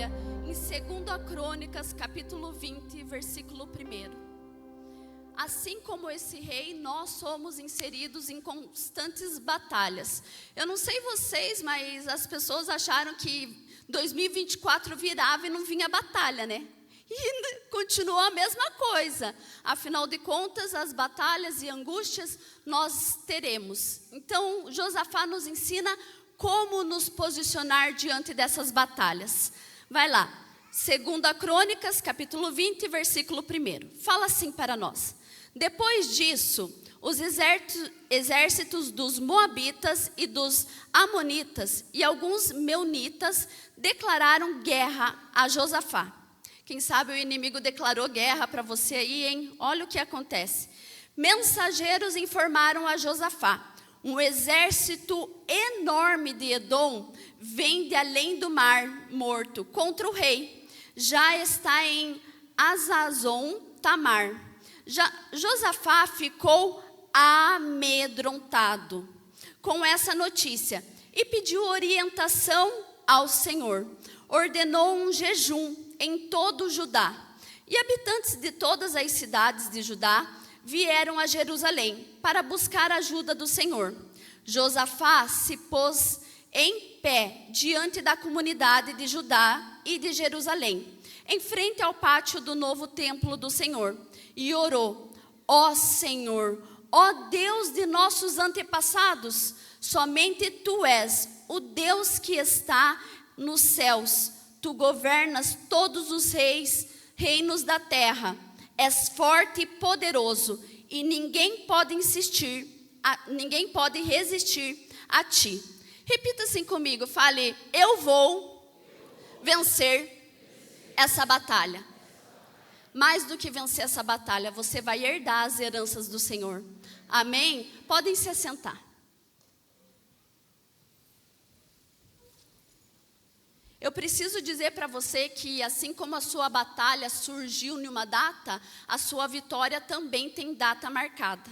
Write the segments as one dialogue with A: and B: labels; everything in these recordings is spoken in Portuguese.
A: batalha em 2 Crônicas, capítulo 20, versículo 1. Assim como esse rei, nós somos inseridos em constantes batalhas. Eu não sei vocês, mas as pessoas acharam que 2024 virava e não vinha batalha, né? E continuou a mesma coisa. Afinal de contas, as batalhas e angústias nós teremos. Então, Josafá nos ensina como nos posicionar diante dessas batalhas. Vai lá, 2 Crônicas, capítulo 20, versículo 1. Fala assim para nós. Depois disso, os exércitos dos Moabitas e dos Amonitas e alguns Meunitas declararam guerra a Josafá. Quem sabe o inimigo declarou guerra para você aí, hein? Olha o que acontece. Mensageiros informaram a Josafá: um exército enorme de Edom vem de além do mar morto contra o rei. Já está em Hazazon Tamar. Josafá ficou amedrontado com essa notícia e pediu orientação ao Senhor. Ordenou um jejum em todo o Judá. E habitantes de todas as cidades de Judá vieram a Jerusalém para buscar a ajuda do Senhor. Josafá se pôs em pé diante da comunidade de Judá e de Jerusalém, em frente ao pátio do novo templo do Senhor, e orou: ó Senhor, ó Deus de nossos antepassados, somente Tu és o Deus que está nos céus. Tu governas todos os reinos da terra. És forte e poderoso, e ninguém pode resistir a Ti. Repita assim comigo, fale: eu vou vencer essa batalha. Mais do que vencer essa batalha, você vai herdar as heranças do Senhor. Amém? Podem se assentar. Eu preciso dizer para você que assim como a sua batalha surgiu em uma data, a sua vitória também tem data marcada.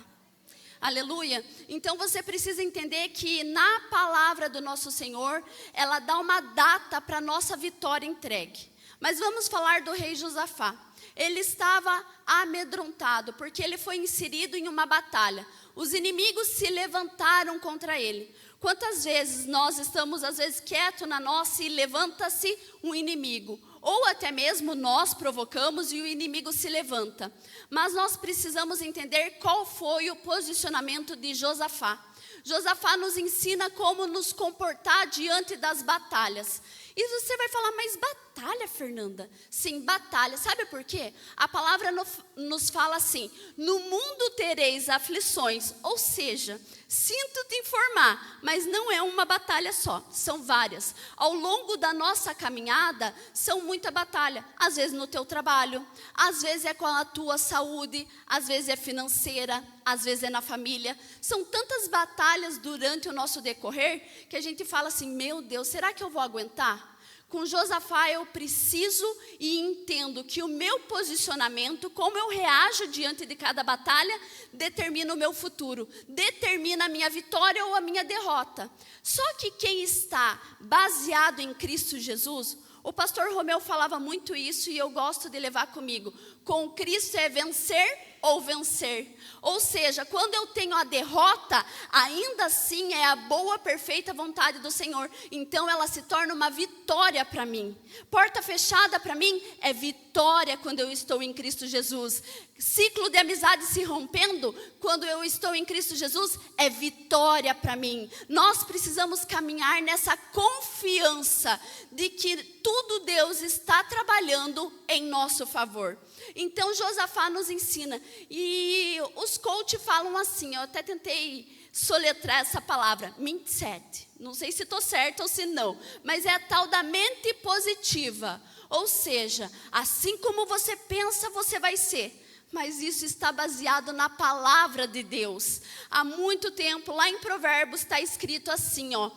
A: Aleluia. Então você precisa entender que na palavra do nosso Senhor, ela dá uma data para a nossa vitória entregue. Mas vamos falar do rei Josafá. Ele estava amedrontado, porque ele foi inserido em uma batalha. Os inimigos se levantaram contra ele. Quantas vezes nós estamos, às vezes, quietos na nossa e levanta-se um inimigo. Ou até mesmo nós provocamos e o inimigo se levanta. Mas nós precisamos entender qual foi o posicionamento de Josafá. Josafá nos ensina como nos comportar diante das batalhas. E você vai falar, mas batalha, Fernanda? Sim, batalha. Sabe por quê? A palavra nos fala assim: no mundo tereis aflições. Ou seja, sinto te informar, mas não é uma batalha só, são várias. Ao longo da nossa caminhada, são muita batalha. Às vezes no teu trabalho, às vezes é com a tua saúde, às vezes é financeira, às vezes é na família. São tantas batalhas durante o nosso decorrer, que a gente fala assim, meu Deus, será que eu vou aguentar? Com Josafá eu preciso e entendo que o meu posicionamento, como eu reajo diante de cada batalha, determina o meu futuro, determina a minha vitória ou a minha derrota. Só que quem está baseado em Cristo Jesus, o pastor Romeu falava muito isso e eu gosto de levar comigo. Com Cristo é vencer ou vencer. Ou seja, quando eu tenho a derrota, ainda assim é a boa, perfeita vontade do Senhor. Então ela se torna uma vitória para mim. Porta fechada para mim é vitória quando eu estou em Cristo Jesus. Ciclo de amizade se rompendo, quando eu estou em Cristo Jesus, é vitória para mim. Nós precisamos caminhar nessa confiança de que tudo Deus está trabalhando em nosso favor. Então Josafá nos ensina, e os coaches falam assim, eu até tentei soletrar essa palavra, mindset, não sei se estou certa ou se não, mas é a tal da mente positiva, ou seja, assim como você pensa, você vai ser. Mas isso está baseado na palavra de Deus. Há muito tempo, lá em Provérbios, está escrito assim, ó,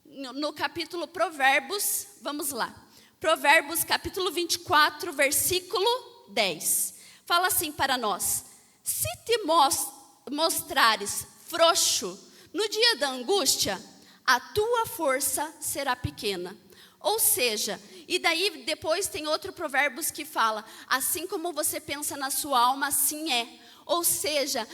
A: no capítulo Provérbios, vamos lá. Provérbios, capítulo 24, versículo 10. Fala assim para nós: se te mostrares frouxo no dia da angústia, a tua força será pequena. Ou seja, e daí depois tem outro Provérbios que fala, assim como você pensa na sua alma, assim é. Ou seja,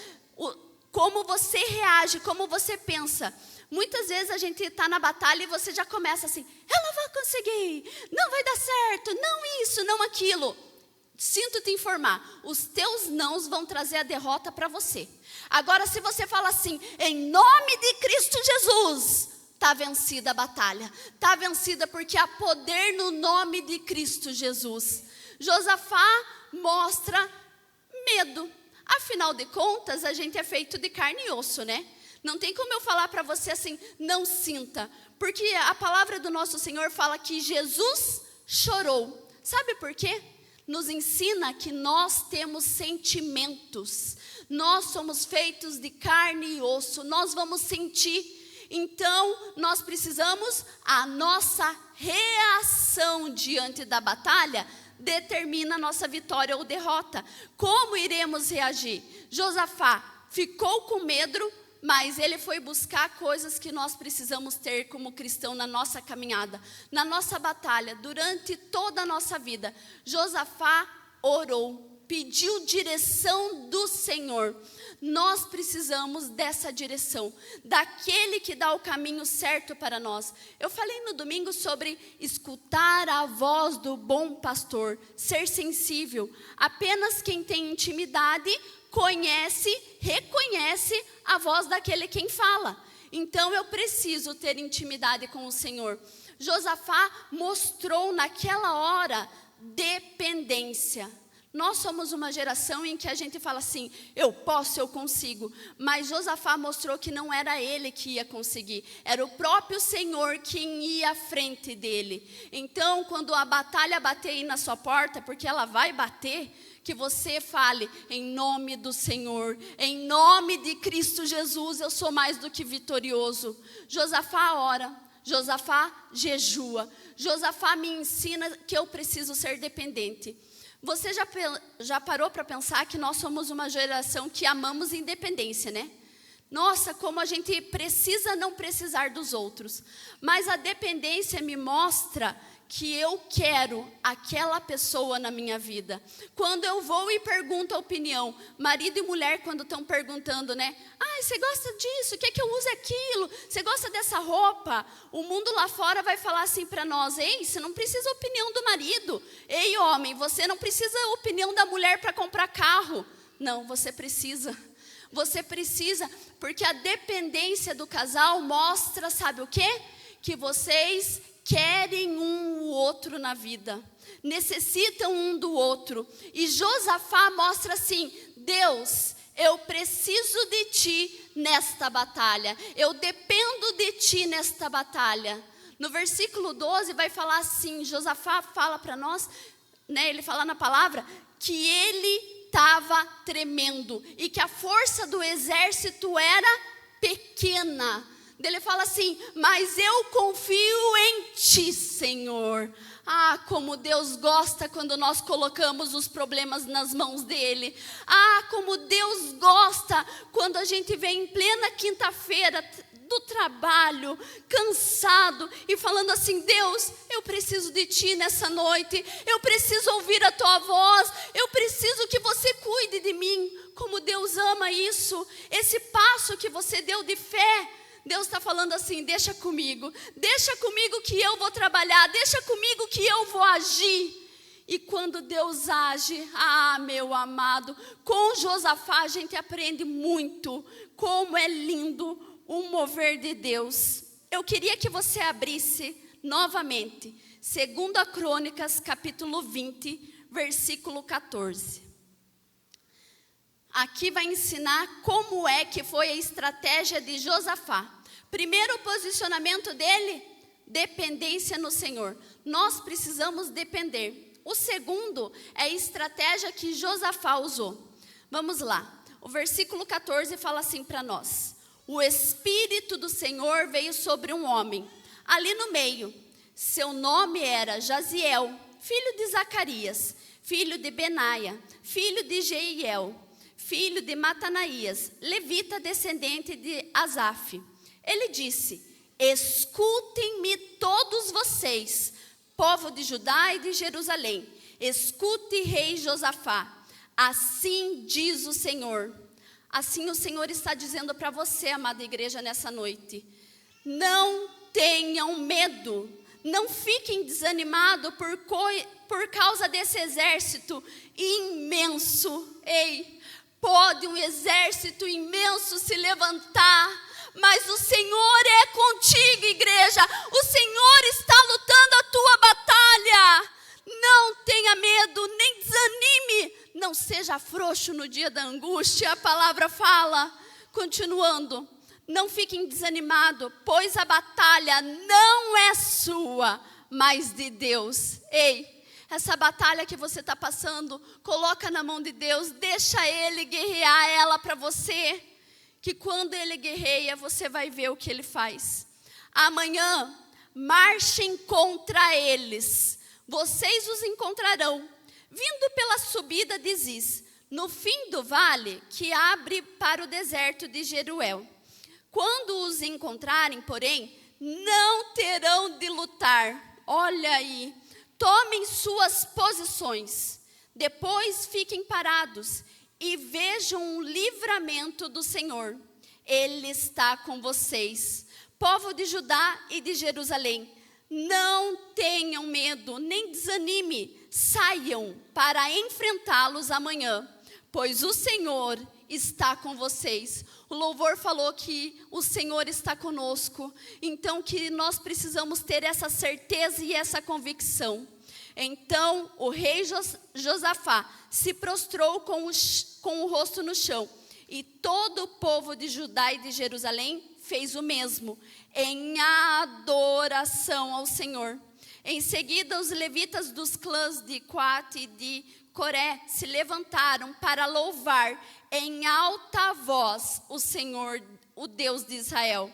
A: como você reage, como você pensa. Muitas vezes a gente está na batalha e você já começa assim, eu não vou conseguir, não vai dar certo, não isso, não aquilo. Sinto te informar, os teus nãos vão trazer a derrota para você. Agora se você fala assim, em nome de Cristo Jesus, está vencida a batalha. Está vencida porque há poder no nome de Cristo Jesus. Josafá mostra medo. Afinal de contas, a gente é feito de carne e osso, né? Não tem como eu falar para você assim, não sinta. Porque a palavra do nosso Senhor fala que Jesus chorou. Sabe por quê? Nos ensina que nós temos sentimentos. Nós somos feitos de carne e osso. Nós vamos sentir. Então, nós precisamos, a nossa reação diante da batalha determina a nossa vitória ou derrota. Como iremos reagir? Josafá ficou com medo, mas ele foi buscar coisas que nós precisamos ter como cristão na nossa caminhada, na nossa batalha, durante toda a nossa vida. Josafá orou, pediu direção do Senhor. Nós precisamos dessa direção, daquele que dá o caminho certo para nós. Eu falei no domingo sobre escutar a voz do bom pastor, ser sensível. Apenas quem tem intimidade conhece, reconhece a voz daquele quem fala. Então eu preciso ter intimidade com o Senhor. Josafá mostrou naquela hora dependência. Nós somos uma geração em que a gente fala assim, eu posso, eu consigo. Mas Josafá mostrou que não era ele que ia conseguir. Era o próprio Senhor quem ia à frente dele. Então, quando a batalha bater aí na sua porta, porque ela vai bater, que você fale, em nome do Senhor, em nome de Cristo Jesus, eu sou mais do que vitorioso. Josafá ora, Josafá jejua. Josafá me ensina que eu preciso ser dependente. Você já parou para pensar que nós somos uma geração que amamos independência, né? Nossa, como a gente precisa não precisar dos outros. Mas a dependência me mostra que eu quero aquela pessoa na minha vida. Quando eu vou e pergunto a opinião, marido e mulher quando estão perguntando, né? Ah, você gosta disso? Quer que eu use aquilo? Você gosta dessa roupa? O mundo lá fora vai falar assim para nós, ei, você não precisa da opinião do marido. Ei, homem, você não precisa da opinião da mulher para comprar carro. Não, você precisa. Você precisa, porque a dependência do casal mostra, sabe o quê? Que vocês querem um o outro na vida, necessitam um do outro. E Josafá mostra assim, Deus, eu preciso de ti nesta batalha, eu dependo de ti nesta batalha. No versículo 12 vai falar assim, Josafá fala para nós, né, ele fala na palavra, que ele estava tremendo e que a força do exército era pequena. Ele fala assim, mas eu confio em ti, Senhor. Ah, como Deus gosta quando nós colocamos os problemas nas mãos dele. Ah, como Deus gosta quando a gente vem em plena quinta-feira do trabalho, cansado e falando assim, Deus, eu preciso de ti nessa noite. Eu preciso ouvir a tua voz. Eu preciso que você cuide de mim. Como Deus ama isso. Esse passo que você deu de fé. Deus está falando assim, deixa comigo que eu vou trabalhar, deixa comigo que eu vou agir. E quando Deus age, meu amado, com Josafá a gente aprende muito, como é lindo o mover de Deus. Eu queria que você abrisse novamente, 2 Crônicas, capítulo 20, versículo 14. Aqui vai ensinar como é que foi a estratégia de Josafá. Primeiro posicionamento dele, dependência no Senhor. Nós precisamos depender. O segundo é a estratégia que Josafá usou. Vamos lá. O versículo 14 fala assim para nós. O Espírito do Senhor veio sobre um homem. Ali no meio, seu nome era Jaziel, filho de Zacarias, filho de Benaia, filho de Jeiel, filho de Matanaías, levita descendente de Asaf. Ele disse, escutem-me todos vocês, povo de Judá e de Jerusalém, escute, rei Josafá, assim diz o Senhor. Assim o Senhor está dizendo para você, amada igreja, nessa noite. Não tenham medo, não fiquem desanimados por causa desse exército imenso. Ei, pode um exército imenso se levantar, mas o Senhor é contigo, igreja. O Senhor está lutando a tua batalha. Não tenha medo, nem desanime. Não seja frouxo no dia da angústia. A palavra fala, continuando. Não fiquem desanimados, pois a batalha não é sua, mas de Deus. Ei, essa batalha que você está passando, coloca na mão de Deus. Deixa Ele guerrear ela para você. Que quando Ele guerreia, você vai ver o que Ele faz. Amanhã, marchem contra eles. Vocês os encontrarão, vindo pela subida de Ziz, no fim do vale que abre para o deserto de Jeruel. Quando os encontrarem, porém, não terão de lutar. Olha aí, tomem suas posições. Depois fiquem parados e vejam o livramento do Senhor. Ele está com vocês. Povo de Judá e de Jerusalém, não tenham medo, nem desanime. Saiam para enfrentá-los amanhã, pois o Senhor está com vocês. O louvor falou que o Senhor está conosco. Então que nós precisamos ter essa certeza e essa convicção. Então o rei Josafá se prostrou com o rosto no chão. E todo o povo de Judá e de Jerusalém fez o mesmo, em adoração ao Senhor. Em seguida, os levitas dos clãs de Coate e de Coré se levantaram para louvar em alta voz o Senhor, o Deus de Israel.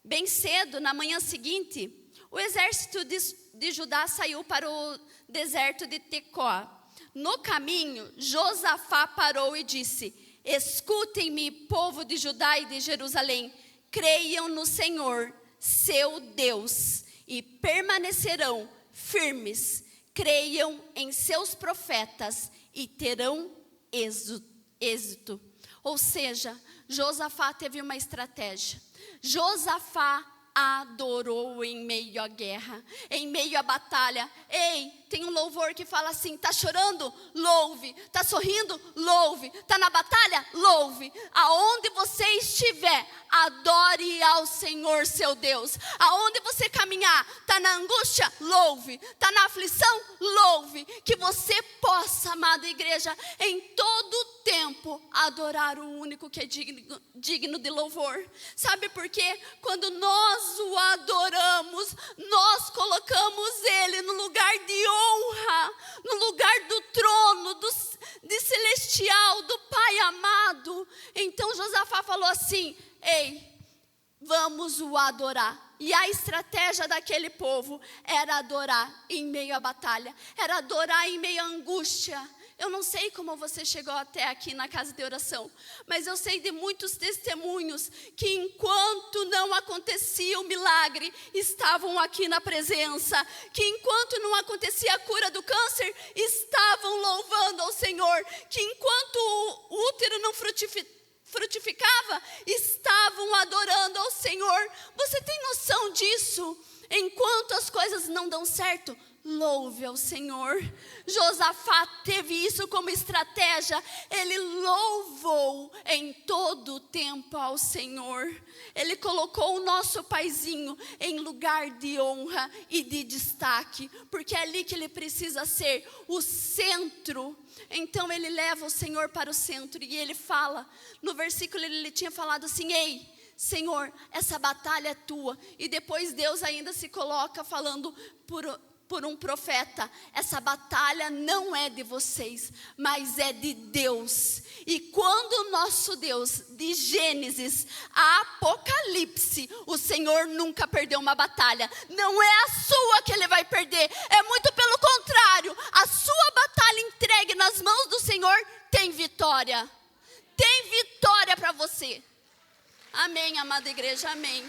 A: Bem cedo, na manhã seguinte, o exército de Judá saiu para o deserto de Tecoa. No caminho, Josafá parou e disse: escutem-me, povo de Judá e de Jerusalém, creiam no Senhor, seu Deus, e permanecerão firmes. Creiam em seus profetas e terão êxito. Ou seja, Josafá teve uma estratégia. Josafá adorou em meio à guerra, em meio à batalha. Ei, tem um louvor que fala assim: tá chorando? Louve. Tá sorrindo? Louve. Tá na batalha? Louve. Aonde você estiver, adore ao Senhor seu Deus. Aonde você caminhar, tá na angústia? Louve. Tá na aflição? Louve. Que você possa, amada igreja, em todo tempo adorar o único que é digno de louvor. Sabe por quê? Quando nós o adoramos, nós colocamos Ele no lugar de honra, no lugar do trono, de celestial, do Pai amado. Então Josafá falou assim: ei, vamos o adorar. E a estratégia daquele povo era adorar em meio à batalha, era adorar em meio à angústia. Eu não sei como você chegou até aqui na casa de oração, mas eu sei de muitos testemunhos que enquanto não acontecia o milagre, estavam aqui na presença, que enquanto não acontecia a cura do câncer, estavam louvando ao Senhor, que enquanto o útero não frutificava, estavam adorando ao Senhor. Você tem noção disso? Enquanto as coisas não dão certo, louve ao Senhor. Josafá teve isso como estratégia. Ele louvou em todo o tempo ao Senhor. Ele colocou o nosso paizinho em lugar de honra e de destaque, porque é ali que ele precisa ser o centro. Então ele leva o Senhor para o centro e ele fala, no versículo ele tinha falado assim: ei, Senhor, essa batalha é tua. E depois Deus ainda se coloca falando por um profeta: essa batalha não é de vocês, mas é de Deus. E quando o nosso Deus, de Gênesis a Apocalipse, o Senhor nunca perdeu uma batalha. Não é a sua que Ele vai perder, é muito pelo contrário. A sua batalha entregue nas mãos do Senhor tem vitória. Tem vitória para você. Amém, amada igreja, amém.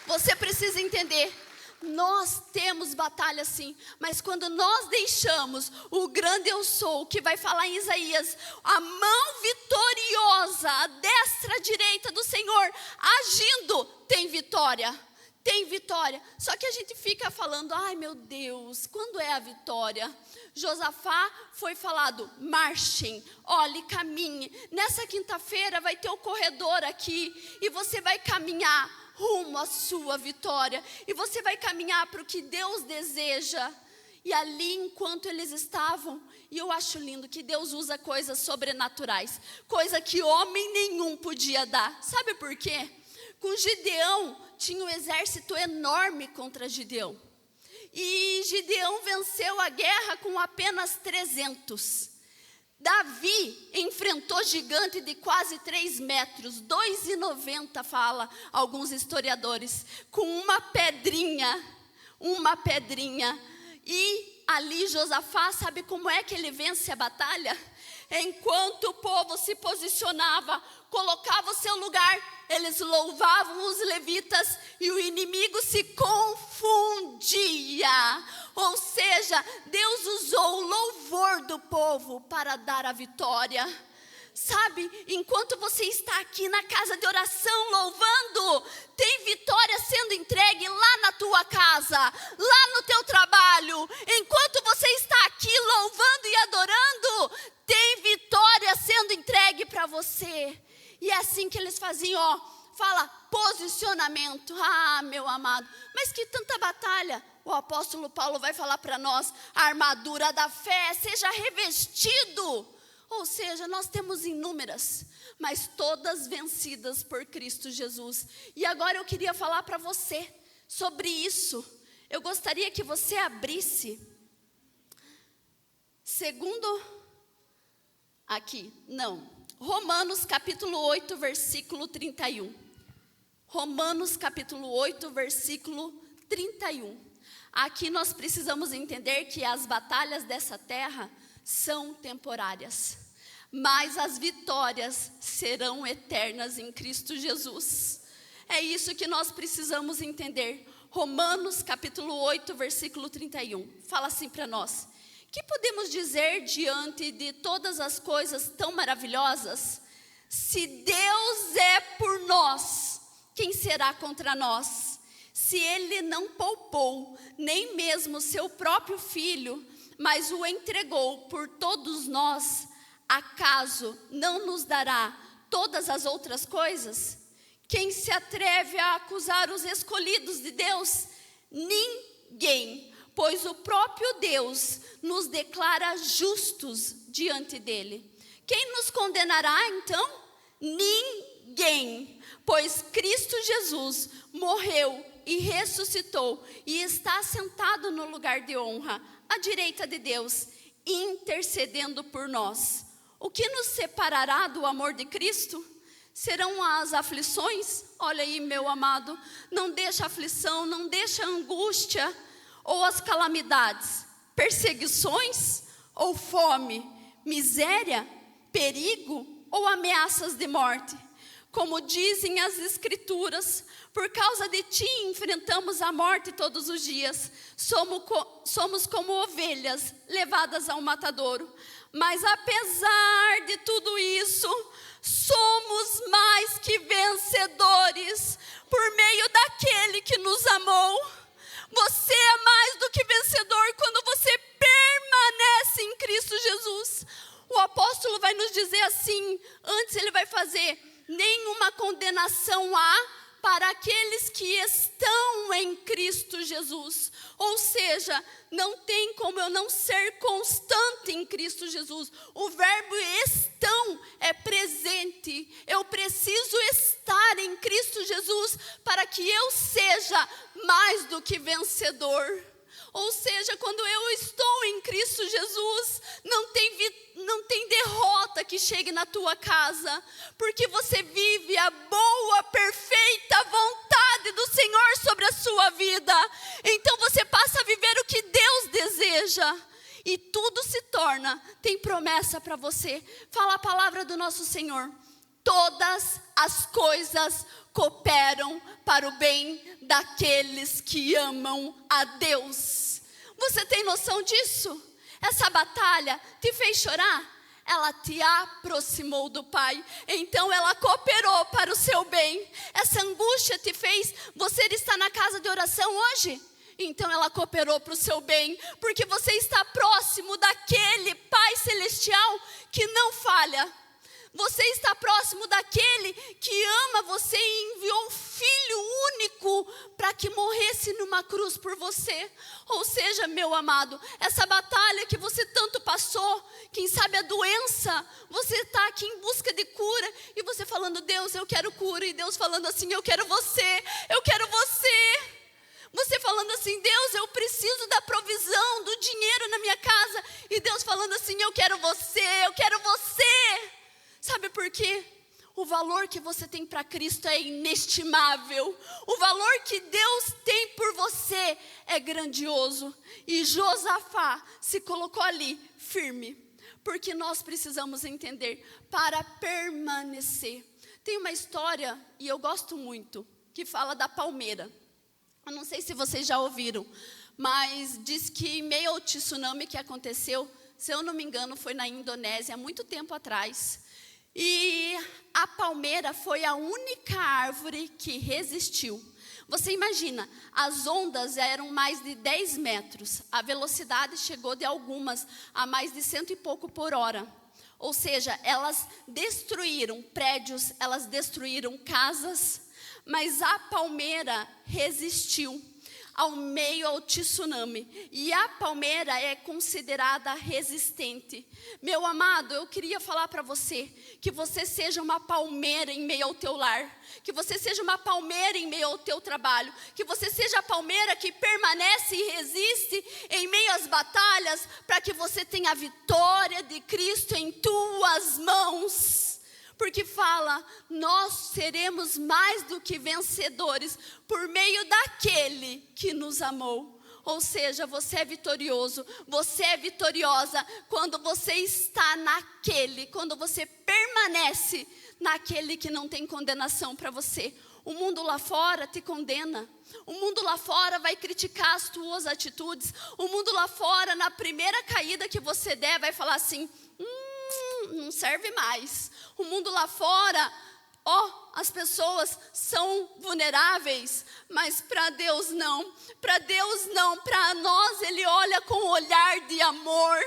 A: Você precisa entender Nós temos batalha sim, mas quando nós deixamos o grande eu sou, que vai falar em Isaías, a mão vitoriosa, a destra, a direita do Senhor, agindo, tem vitória. Tem vitória. Só que a gente fica falando, ai meu Deus, quando é a vitória? Josafá foi falado, marchem, olhe, caminhe. Nessa quinta-feira vai ter o corredor aqui e você vai caminhar rumo à sua vitória. E você vai caminhar para o que Deus deseja. E ali, enquanto eles estavam, e eu acho lindo que Deus usa coisas sobrenaturais, coisa que homem nenhum podia dar. Sabe por quê? Com Gideão, tinha um exército enorme contra Gideão. E Gideão venceu a guerra com apenas 300. Davi enfrentou gigante de quase 3 metros, 2,90 fala alguns historiadores, com uma pedrinha. E ali Josafá, sabe como é que ele vence a batalha? Enquanto o povo se posicionava, colocava o seu lugar, eles louvavam os levitas e o inimigo se confundia. Ou seja, Deus usou o louvor do povo para dar a vitória. Sabe, enquanto você está aqui na casa de oração louvando, tem vitória sendo entregue lá na tua casa, lá no teu trabalho. Enquanto você está aqui louvando e adorando, tem vitória sendo entregue para você. E é assim que eles faziam, ó, fala posicionamento. Ah, meu amado, mas que tanta batalha. O apóstolo Paulo vai falar para nós, a armadura da fé, seja revestido. Ou seja, nós temos inúmeras, mas todas vencidas por Cristo Jesus. E agora eu queria falar para você sobre isso. Eu gostaria que você abrisse, Romanos capítulo 8, versículo 31. Romanos capítulo 8, versículo 31. Aqui nós precisamos entender que as batalhas dessa terra são temporárias, mas as vitórias serão eternas em Cristo Jesus. É isso que nós precisamos entender. Romanos capítulo 8, versículo 31. Fala assim para nós. Que podemos dizer diante de todas as coisas tão maravilhosas? Se Deus é por nós, quem será contra nós? Se Ele não poupou nem mesmo seu próprio Filho, mas o entregou por todos nós, acaso não nos dará todas as outras coisas? Quem se atreve a acusar os escolhidos de Deus? Ninguém, pois o próprio Deus nos declara justos diante dele. Quem nos condenará então? Ninguém, pois Cristo Jesus morreu e ressuscitou e está sentado no lugar de honra, à direita de Deus, intercedendo por nós. O que nos separará do amor de Cristo? Serão as aflições? Olha aí, meu amado, não deixa aflição, não deixa angústia, ou as calamidades, perseguições, ou fome, miséria, perigo, ou ameaças de morte. Como dizem as Escrituras, por causa de ti enfrentamos a morte todos os dias. Somos como ovelhas levadas ao matadouro. Mas apesar de tudo isso, somos mais que vencedores por meio daquele que nos amou. Você é mais do que vencedor quando você permanece em Cristo Jesus. O apóstolo vai nos dizer assim, antes ele vai fazer, nenhuma condenação há para aqueles que estão em Cristo Jesus. Ou seja, não tem como eu não ser constante em Cristo Jesus. O verbo estão é presente. Eu preciso estar em Cristo Jesus para que eu seja mais do que vencedor. Ou seja, quando eu estou em Cristo Jesus, não tem derrota que chegue na tua casa, porque você vive a boa, perfeita vontade do Senhor sobre a sua vida. Então você passa a viver o que Deus deseja, e tudo se torna, tem promessa para você. Fala a palavra do nosso Senhor. Todas as coisas cooperam para o bem daqueles que amam a Deus. Você tem noção disso? Essa batalha te fez chorar? Ela te aproximou do Pai, então ela cooperou para o seu bem. Essa angústia te fez você estar na casa de oração hoje? Então ela cooperou para o seu bem, porque você está próximo daquele Pai Celestial que não falha. Você está próximo daquele que ama você e enviou um Filho único para que morresse numa cruz por você. Ou seja, meu amado, essa batalha que você tanto passou, quem sabe a doença, você está aqui em busca de cura, e você falando, Deus, eu quero cura, e Deus falando assim, eu quero você, eu quero você. Você falando assim, Deus, eu preciso da provisão, do dinheiro na minha casa, e Deus falando assim, eu quero você, eu quero você. Sabe por quê? O valor que você tem para Cristo é inestimável. O valor que Deus tem por você é grandioso. E Josafá se colocou ali firme, porque nós precisamos entender, para permanecer. Tem uma história, e eu gosto muito, que fala da palmeira. Eu não sei se vocês já ouviram, mas diz que em meio ao tsunami que aconteceu, se eu não me engano, foi na Indonésia, há muito tempo atrás. E a palmeira foi a única árvore que resistiu. Você imagina, as ondas eram mais de 10 metros. A velocidade chegou de algumas a mais de 100 e pouco por hora. Ou seja, elas destruíram prédios, elas destruíram casas. Mas a palmeira resistiu ao meio ao tsunami. E a palmeira é considerada resistente. Meu amado, eu queria falar para você, que você seja uma palmeira em meio ao teu lar. Que você seja uma palmeira em meio ao teu trabalho. Que você seja a palmeira que permanece e resiste em meio às batalhas, para que você tenha a vitória de Cristo em tuas mãos. Porque fala, nós seremos mais do que vencedores por meio daquele que nos amou. Ou seja, você é vitorioso, você é vitoriosa quando você está naquele, quando você permanece naquele que não tem condenação para você. O mundo lá fora te condena. O mundo lá fora vai criticar as tuas atitudes. O mundo lá fora, na primeira caída que você der, vai falar assim, não serve mais. O mundo lá fora, as pessoas são vulneráveis, mas para Deus não. Para Deus não, para nós Ele olha com um olhar de amor.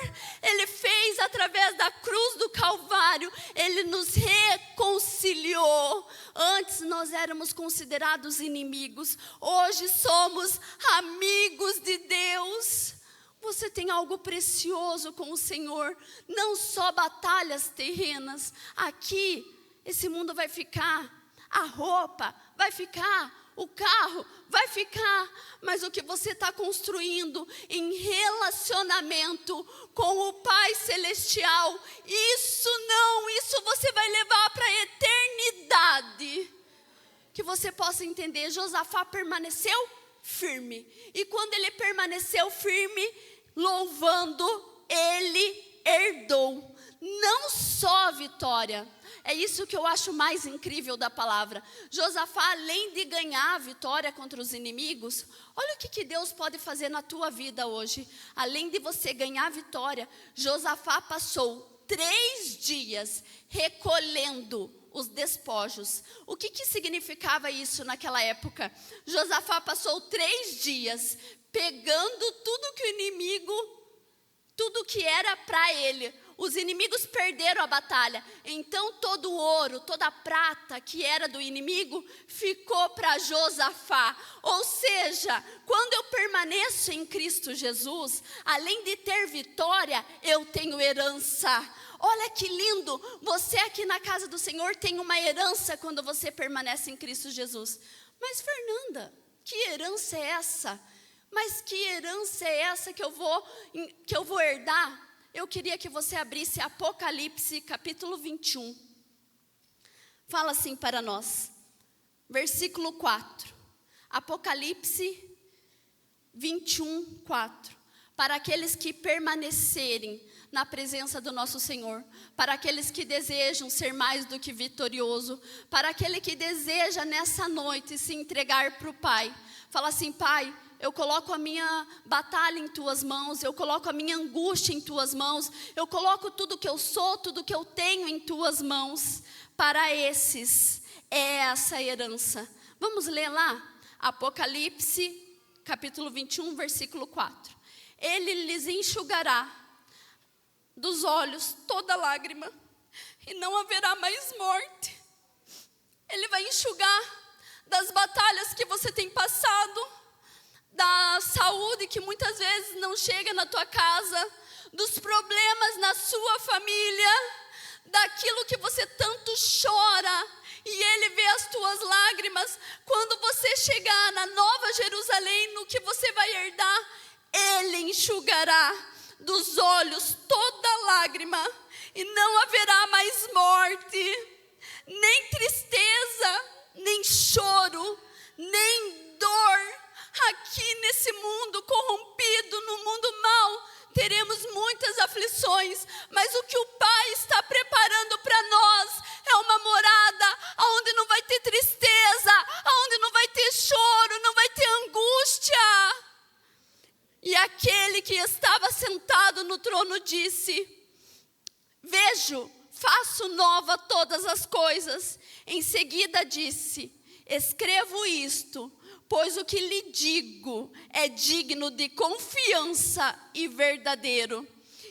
A: Ele fez através da cruz do Calvário, Ele nos reconciliou. Antes nós éramos considerados inimigos, hoje somos amigos de Deus. Você tem algo precioso com o Senhor, não só batalhas terrenas. Aqui, esse mundo vai ficar, a roupa vai ficar, o carro vai ficar, mas o que você está construindo em relacionamento com o Pai Celestial, isso você vai levar para a eternidade. Que você possa entender, Josafá permaneceu firme, e quando ele permaneceu firme, louvando, ele herdou não só a vitória. É isso que eu acho mais incrível da palavra. Josafá, além de ganhar a vitória contra os inimigos, olha o que Deus pode fazer na tua vida hoje. Além de você ganhar a vitória, Josafá passou 3 dias recolhendo os despojos. O que significava isso naquela época? Josafá passou 3 dias pegando tudo que o inimigo, tudo que era para ele. Os inimigos perderam a batalha, então todo o ouro, toda a prata que era do inimigo ficou para Josafá. Ou seja, quando eu permaneço em Cristo Jesus, além de ter vitória, eu tenho herança. Olha que lindo, você aqui na casa do Senhor tem uma herança quando você permanece em Cristo Jesus. Mas Fernanda, que herança é essa? Mas que herança é essa que eu vou herdar? Eu queria que você abrisse Apocalipse capítulo 21. Fala assim para nós, versículo 4. Apocalipse 21, 4. para aqueles que permanecerem na presença do nosso Senhor, para aqueles que desejam ser mais do que vitorioso, para aquele que deseja nessa noite se entregar para o Pai. Fala assim: Pai, eu coloco a minha batalha em tuas mãos, eu coloco a minha angústia em tuas mãos, eu coloco tudo que eu sou, tudo que eu tenho em tuas mãos. Para esses é essa herança. Vamos ler lá? Apocalipse, capítulo 21, versículo 4. Ele lhes enxugará dos olhos toda lágrima, e não haverá mais morte. Ele vai enxugar das batalhas que você tem passado, da saúde que muitas vezes não chega na tua casa, dos problemas na sua família, daquilo que você tanto chora, e Ele vê as tuas lágrimas. Quando você chegar na Nova Jerusalém, no que você vai herdar, Ele enxugará dos olhos toda lágrima, e não haverá mais morte, nem tristeza, nem choro, nem dor. Aqui nesse mundo corrompido, no mundo mau, teremos muitas aflições, mas o que o Pai está preparando para nós é uma morada onde não vai ter tristeza, onde não vai ter choro, não vai ter angústia. E aquele que estava sentado no trono disse: vejo, faço nova todas as coisas. Em seguida disse: escrevo isto, pois o que lhe digo é digno de confiança e verdadeiro.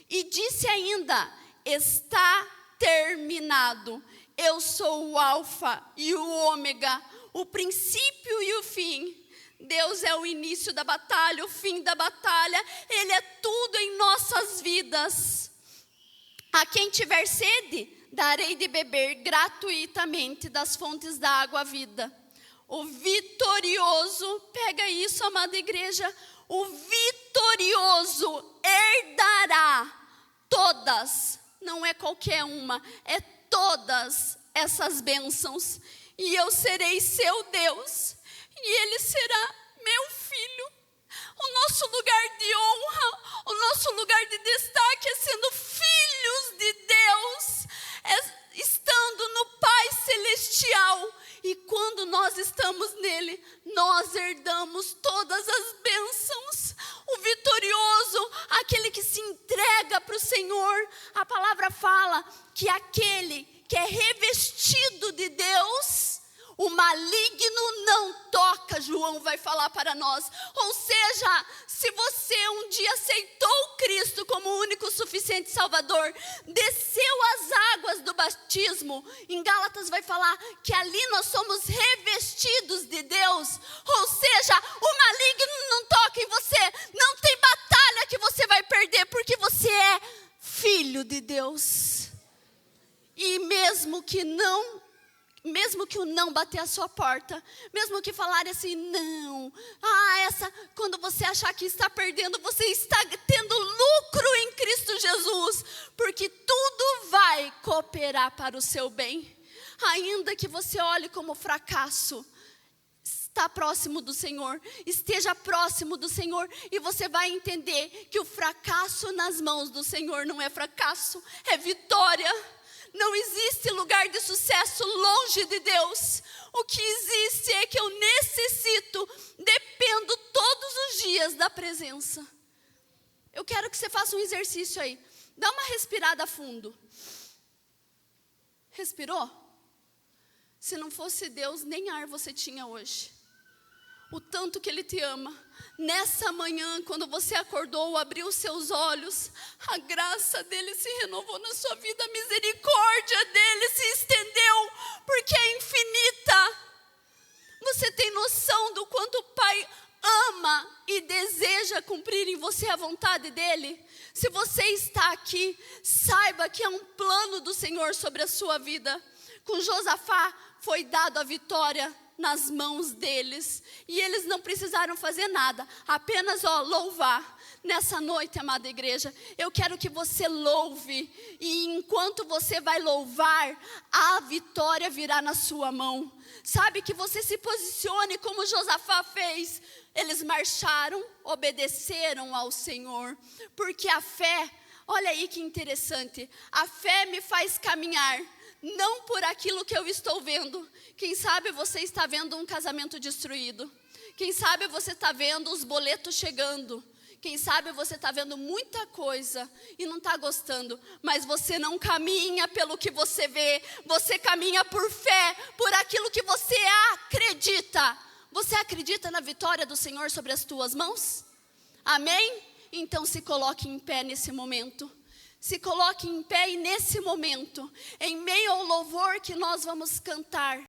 A: E disse ainda: está terminado. Eu sou o Alfa e o Ômega, o princípio e o fim. Deus é o início da batalha, o fim da batalha. Ele é tudo em nossas vidas. A quem tiver sede, darei de beber gratuitamente das fontes da água vida. O vitorioso, pega isso, amada igreja, o vitorioso herdará todas, não é qualquer uma, é todas essas bênçãos. E eu serei seu Deus, e ele será meu filho. O nosso lugar de honra, o nosso lugar de destaque é sendo filhos de Deus, é estando no Pai Celestial. E quando nós estamos nele, nós herdamos todas as bênçãos. O vitorioso, aquele que se entrega para o Senhor. A palavra fala que aquele que é revestido de Deus, o maligno não toca, João vai falar para nós. Ou seja, se você um dia aceitou Cristo como o único suficiente Salvador, desceu as águas do batismo, em Gálatas vai falar que ali nós somos revestidos de Deus. Ou seja, o maligno não toca em você, não tem batalha que você vai perder, porque você é filho de Deus. E mesmo que o não bater a sua porta, mesmo que falarem assim, não, quando você achar que está perdendo, você está tendo lucro em Cristo Jesus, porque tudo vai cooperar para o seu bem. Ainda que você olhe como fracasso, está próximo do Senhor, esteja próximo do Senhor, e você vai entender que o fracasso nas mãos do Senhor não é fracasso, é vitória. Não existe lugar de sucesso longe de Deus. O que existe é que eu dependo todos os dias da presença. Eu quero que você faça um exercício aí. Dá uma respirada fundo. Respirou? Se não fosse Deus, nem ar você tinha hoje. O tanto que Ele te ama. Nessa manhã, quando você acordou, abriu seus olhos, a graça dEle se renovou na sua vida, a misericórdia dEle se estendeu, porque é infinita. Você tem noção do quanto o Pai ama e deseja cumprir em você a vontade dEle? Se você está aqui, saiba que é um plano do Senhor sobre a sua vida. Com Josafá foi dado a vitória nas mãos deles, e eles não precisaram fazer nada, apenas louvar. nessa noite, amada igreja, eu quero que você louve. E enquanto você vai louvar, a vitória virá na sua mão. Sabe, que você se posicione como Josafá fez. Eles marcharam, obedeceram ao Senhor. Porque a fé, olha aí que interessante, a fé me faz caminhar, não por aquilo que eu estou vendo. Quem sabe você está vendo um casamento destruído. Quem sabe você está vendo os boletos chegando. Quem sabe você está vendo muita coisa e não está gostando. Mas você não caminha pelo que você vê. Você caminha por fé, por aquilo que você acredita. Você acredita na vitória do Senhor sobre as tuas mãos? Amém? Então se coloque em pé nesse momento. Se coloque em pé e nesse momento, em meio ao louvor que nós vamos cantar,